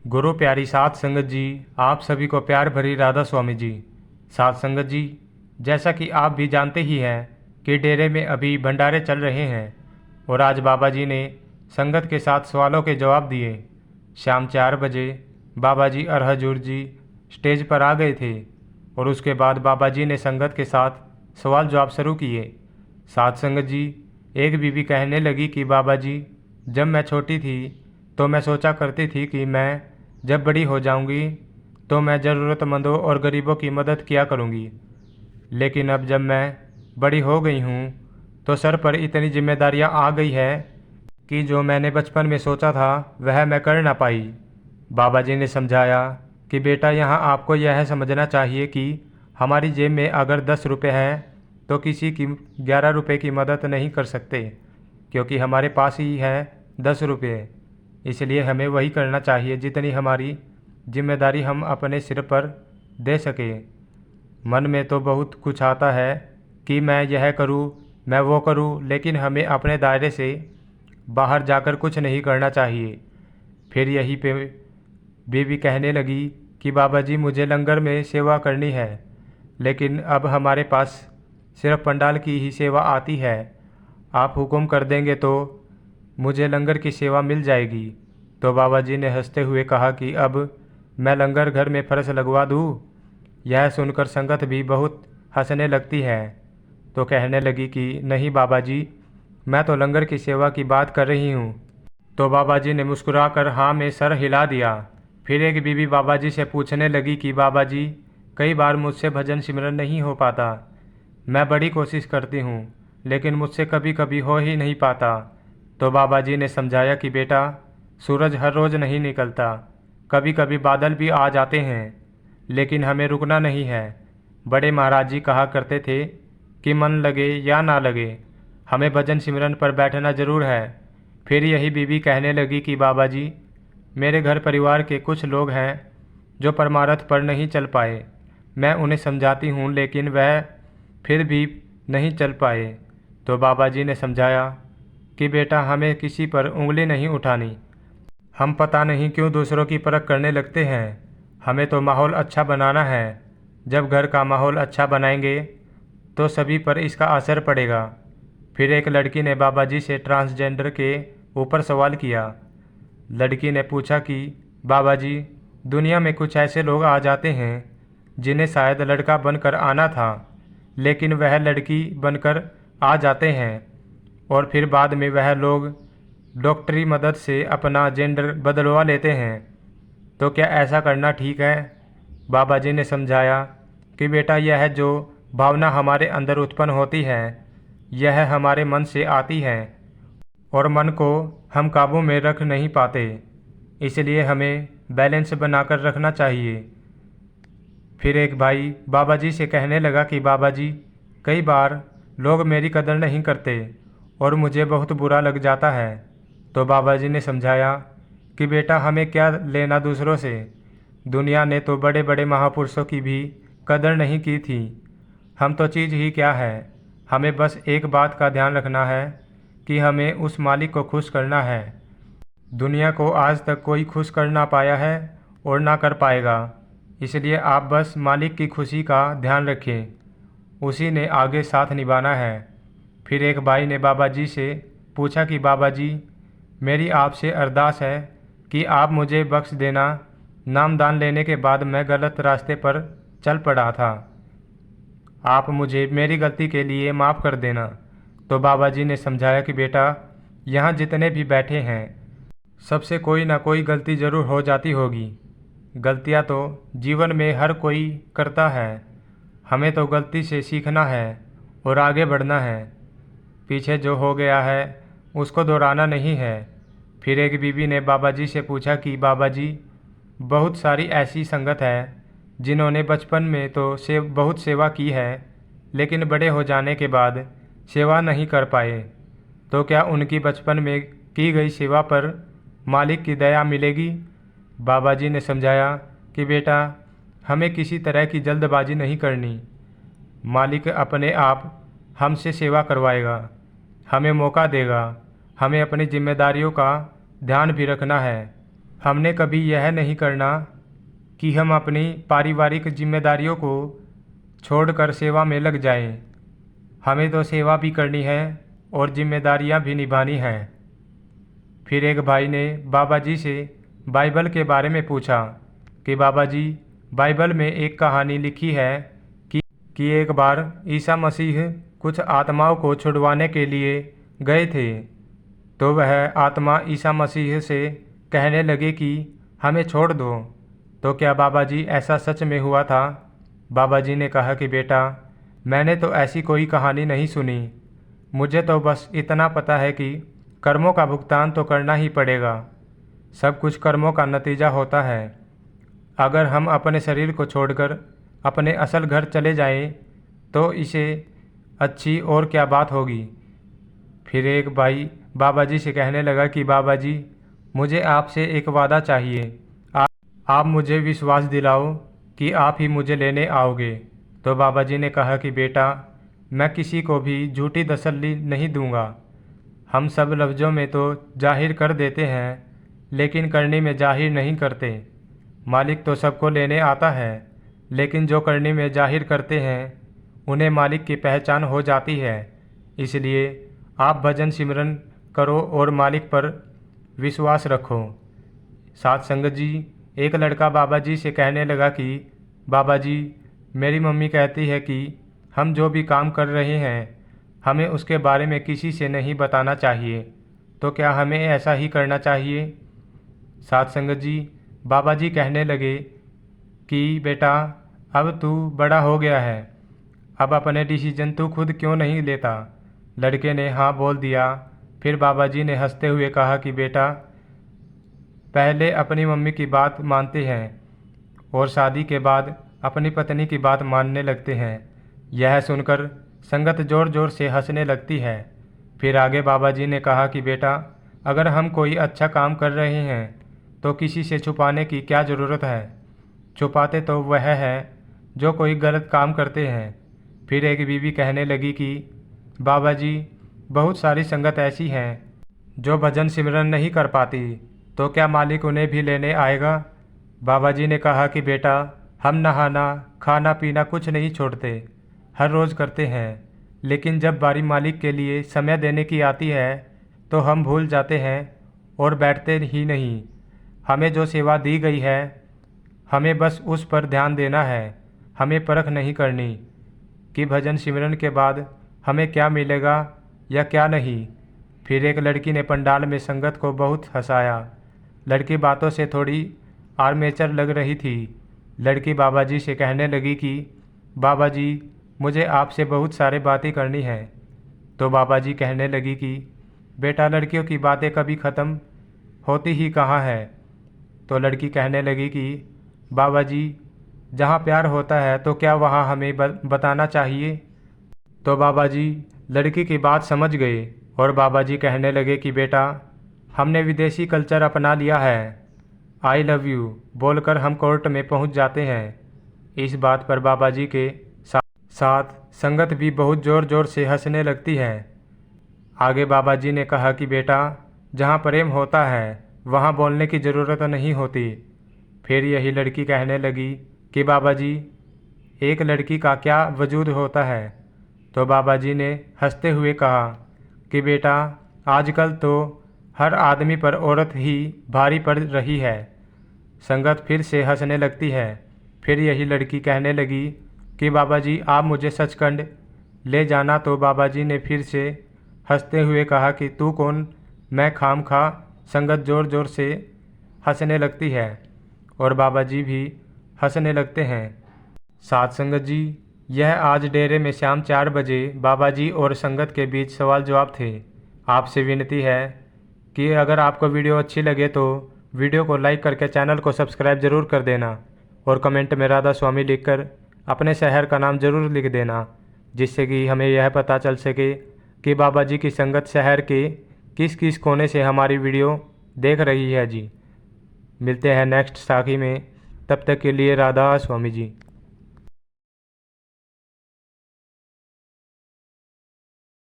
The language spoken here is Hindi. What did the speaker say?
गुरु प्यारी साध संगत जी, आप सभी को प्यार भरी राधा स्वामी जी। साध संगत जी, जैसा कि आप भी जानते ही हैं कि डेरे में अभी भंडारे चल रहे हैं और आज बाबा जी ने संगत के साथ सवालों के जवाब दिए। शाम 4 बजे बाबा जी और हजूर जी स्टेज पर आ गए थे और उसके बाद बाबा जी ने संगत के साथ सवाल जवाब शुरू किए। साध संगत जी, एक बीबी कहने लगी कि बाबा जी, जब मैं छोटी थी तो मैं सोचा करती थी कि मैं जब बड़ी हो जाऊंगी तो मैं ज़रूरतमंदों और गरीबों की मदद किया करूंगी। लेकिन अब जब मैं बड़ी हो गई हूँ तो सर पर इतनी जिम्मेदारियाँ आ गई है कि जो मैंने बचपन में सोचा था वह मैं कर ना पाई। बाबा जी ने समझाया कि बेटा, यहाँ आपको यह समझना चाहिए कि हमारी जेब में अगर 10 रुपये हैं तो किसी की 11 रुपये की मदद नहीं कर सकते, क्योंकि हमारे पास ही है 10 रुपये। इसलिए हमें वही करना चाहिए जितनी हमारी जिम्मेदारी हम अपने सिर पर दे सकें। मन में तो बहुत कुछ आता है कि मैं यह करूं, मैं वो करूं, लेकिन हमें अपने दायरे से बाहर जाकर कुछ नहीं करना चाहिए। फिर यहीं पे बीवी कहने लगी कि बाबा जी, मुझे लंगर में सेवा करनी है, लेकिन अब हमारे पास सिर्फ पंडाल की ही सेवा आती है। आप हुक्म कर देंगे तो मुझे लंगर की सेवा मिल जाएगी। तो बाबा जी ने हंसते हुए कहा कि अब मैं लंगर घर में फर्श लगवा दूँ। यह सुनकर संगत भी बहुत हंसने लगती है। तो कहने लगी कि नहीं बाबा जी, मैं तो लंगर की सेवा की बात कर रही हूँ। तो बाबा जी ने मुस्कुराकर हाँ में सर हिला दिया। फिर एक बीवी बाबा जी से पूछने लगी कि बाबा जी, कई बार मुझसे भजन सिमरन नहीं हो पाता। मैं बड़ी कोशिश करती हूँ, लेकिन मुझसे कभी कभी हो ही नहीं पाता। तो बाबा जी ने समझाया कि बेटा, सूरज हर रोज़ नहीं निकलता, कभी कभी बादल भी आ जाते हैं, लेकिन हमें रुकना नहीं है। बड़े महाराज जी कहा करते थे कि मन लगे या ना लगे, हमें भजन सिमरन पर बैठना जरूर है। फिर यही बीबी कहने लगी कि बाबा जी, मेरे घर परिवार के कुछ लोग हैं जो परमार्थ पर नहीं चल पाए। मैं उन्हें समझाती हूँ, लेकिन वह फिर भी नहीं चल पाए। तो बाबा जी ने समझाया कि बेटा, हमें किसी पर उंगली नहीं उठानी। हम पता नहीं क्यों दूसरों की परख करने लगते हैं। हमें तो माहौल अच्छा बनाना है। जब घर का माहौल अच्छा बनाएंगे तो सभी पर इसका असर पड़ेगा। फिर एक लड़की ने बाबा जी से ट्रांसजेंडर के ऊपर सवाल किया। लड़की ने पूछा कि बाबा जी, दुनिया में कुछ ऐसे लोग आ जाते हैं जिन्हें शायद लड़का बनकर आना था, लेकिन वह लड़की बनकर आ जाते हैं और फिर बाद में वह लोग डॉक्टरी मदद से अपना जेंडर बदलवा लेते हैं। तो क्या ऐसा करना ठीक है? बाबा जी ने समझाया कि बेटा, यह जो भावना हमारे अंदर उत्पन्न होती है यह हमारे मन से आती है और मन को हम काबू में रख नहीं पाते। इसलिए हमें बैलेंस बनाकर रखना चाहिए। फिर एक भाई बाबा जी से कहने लगा कि बाबा जी, कई बार लोग मेरी कदर नहीं करते और मुझे बहुत बुरा लग जाता है। तो बाबा जी ने समझाया कि बेटा, हमें क्या लेना दूसरों से। दुनिया ने तो बड़े बड़े महापुरुषों की भी कदर नहीं की थी। हम तो चीज़ ही क्या है। हमें बस एक बात का ध्यान रखना है कि हमें उस मालिक को खुश करना है। दुनिया को आज तक कोई खुश कर ना पाया है और ना कर पाएगा। इसलिए आप बस मालिक की खुशी का ध्यान रखें, उसी ने आगे साथ निभाना है। फिर एक भाई ने बाबा जी से पूछा कि बाबा जी, मेरी आपसे अरदास है कि आप मुझे बख्श देना। नामदान लेने के बाद मैं गलत रास्ते पर चल पड़ा था। आप मुझे मेरी गलती के लिए माफ़ कर देना। तो बाबा जी ने समझाया कि बेटा, यहाँ जितने भी बैठे हैं सबसे कोई ना कोई गलती ज़रूर हो जाती होगी। गलतियाँ तो जीवन में हर कोई करता है। हमें तो गलती से सीखना है और आगे बढ़ना है। पीछे जो हो गया है उसको दोहराना नहीं है। फिर एक बीवी ने बाबा जी से पूछा कि बाबा जी, बहुत सारी ऐसी संगत है जिन्होंने बचपन में तो बहुत सेवा की है, लेकिन बड़े हो जाने के बाद सेवा नहीं कर पाए। तो क्या उनकी बचपन में की गई सेवा पर मालिक की दया मिलेगी? बाबा जी ने समझाया कि बेटा, हमें किसी तरह की जल्दबाजी नहीं करनी। मालिक अपने आप हमसे सेवा करवाएगा, हमें मौका देगा। हमें अपनी जिम्मेदारियों का ध्यान भी रखना है। हमने कभी यह नहीं करना कि हम अपनी पारिवारिक जिम्मेदारियों को छोड़कर सेवा में लग जाएं। हमें तो सेवा भी करनी है और जिम्मेदारियां भी निभानी हैं। फिर एक भाई ने बाबा जी से बाइबल के बारे में पूछा कि बाबा जी, बाइबल में एक कहानी लिखी है कि एक बार ईसा मसीह कुछ आत्माओं को छुड़वाने के लिए गए थे। तो वह आत्मा ईसा मसीह से कहने लगे कि हमें छोड़ दो। तो क्या बाबा जी ऐसा सच में हुआ था? बाबा जी ने कहा कि बेटा, मैंने तो ऐसी कोई कहानी नहीं सुनी। मुझे तो बस इतना पता है कि कर्मों का भुगतान तो करना ही पड़ेगा। सब कुछ कर्मों का नतीजा होता है। अगर हम अपने शरीर को छोड़कर अपने असल घर चले जाएं, तो इसे अच्छी और क्या बात होगी। फिर एक भाई बाबा जी से कहने लगा कि बाबा जी, मुझे आपसे एक वादा चाहिए। आप मुझे विश्वास दिलाओ कि आप ही मुझे लेने आओगे। तो बाबा जी ने कहा कि बेटा, मैं किसी को भी झूठी तसल्ली नहीं दूंगा। हम सब लफ्ज़ों में तो जाहिर कर देते हैं, लेकिन करने में जाहिर नहीं करते। मालिक तो सबको लेने आता है, लेकिन जो करने में जाहिर करते हैं उन्हें मालिक की पहचान हो जाती है। इसलिए आप भजन सिमरन करो और मालिक पर विश्वास रखो। साथ संगत जी, एक लड़का बाबा जी से कहने लगा कि बाबा जी, मेरी मम्मी कहती है कि हम जो भी काम कर रहे हैं हमें उसके बारे में किसी से नहीं बताना चाहिए। तो क्या हमें ऐसा ही करना चाहिए? साथ संगत जी, बाबा जी कहने लगे कि बेटा, अब तू बड़ा हो गया है, अब अपने डिसीजन तू खुद क्यों नहीं लेता? लड़के ने हाँ बोल दिया। फिर बाबा जी ने हंसते हुए कहा कि बेटा, पहले अपनी मम्मी की बात मानते हैं और शादी के बाद अपनी पत्नी की बात मानने लगते हैं। यह सुनकर संगत ज़ोर ज़ोर से हंसने लगती है। फिर आगे बाबा जी ने कहा कि बेटा, अगर हम कोई अच्छा काम कर रहे हैं तो किसी से छुपाने की क्या ज़रूरत है? छुपाते तो वह है जो कोई गलत काम करते हैं। फिर एक बीवी कहने लगी कि बाबा जी, बहुत सारी संगत ऐसी हैं जो भजन सिमरन नहीं कर पाती, तो क्या मालिक उन्हें भी लेने आएगा? बाबा जी ने कहा कि बेटा, हम नहाना खाना पीना कुछ नहीं छोड़ते, हर रोज़ करते हैं, लेकिन जब बारी मालिक के लिए समय देने की आती है तो हम भूल जाते हैं और बैठते ही नहीं। हमें जो सेवा दी गई है हमें बस उस पर ध्यान देना है। हमें परख नहीं करनी कि भजन सिमरन के बाद हमें क्या मिलेगा या क्या नहीं। फिर एक लड़की ने पंडाल में संगत को बहुत हंसाया। लड़की बातों से थोड़ी आर्मेचर लग रही थी। लड़की बाबा जी से कहने लगी कि बाबा जी, मुझे आपसे बहुत सारी बातें करनी है। तो बाबा जी कहने लगी कि बेटा, लड़कियों की बातें कभी ख़त्म होती ही कहाँ है। तो लड़की कहने लगी कि बाबा जी, जहाँ प्यार होता है तो क्या वहाँ हमें बताना चाहिए? तो बाबा जी लड़की की बात समझ गए और बाबा जी कहने लगे कि बेटा, हमने विदेशी कल्चर अपना लिया है। आई लव यू बोलकर हम कोर्ट में पहुंच जाते हैं। इस बात पर बाबा जी के साथ संगत भी बहुत ज़ोर ज़ोर से हंसने लगती है। आगे बाबा जी ने कहा कि बेटा, जहाँ प्रेम होता है वहाँ बोलने की ज़रूरत नहीं होती। फिर यही लड़की कहने लगी कि बाबा जी, एक लड़की का क्या वजूद होता है? तो बाबा जी ने हंसते हुए कहा कि बेटा, आजकल तो हर आदमी पर औरत ही भारी पड़ रही है। संगत फिर से हंसने लगती है। फिर यही लड़की कहने लगी कि बाबा जी, आप मुझे सचखंड ले जाना। तो बाबा जी ने फिर से हंसते हुए कहा कि तू कौन, मैं खामखा। संगत ज़ोर ज़ोर से हंसने लगती है और बाबा जी भी हंसने लगते हैं। साथ संगत जी, यह आज डेरे में शाम 4 बजे बाबा जी और संगत के बीच सवाल जवाब थे। आपसे विनती है कि अगर आपको वीडियो अच्छी लगे तो वीडियो को लाइक करके चैनल को सब्सक्राइब ज़रूर कर देना और कमेंट में राधा स्वामी लिखकर अपने शहर का नाम ज़रूर लिख देना, जिससे कि हमें यह पता चल सके कि बाबा जी की संगत शहर के किस किस कोने से हमारी वीडियो देख रही है जी। मिलते हैं नेक्स्ट साखी में, तब तक के लिए राधा स्वामी जी।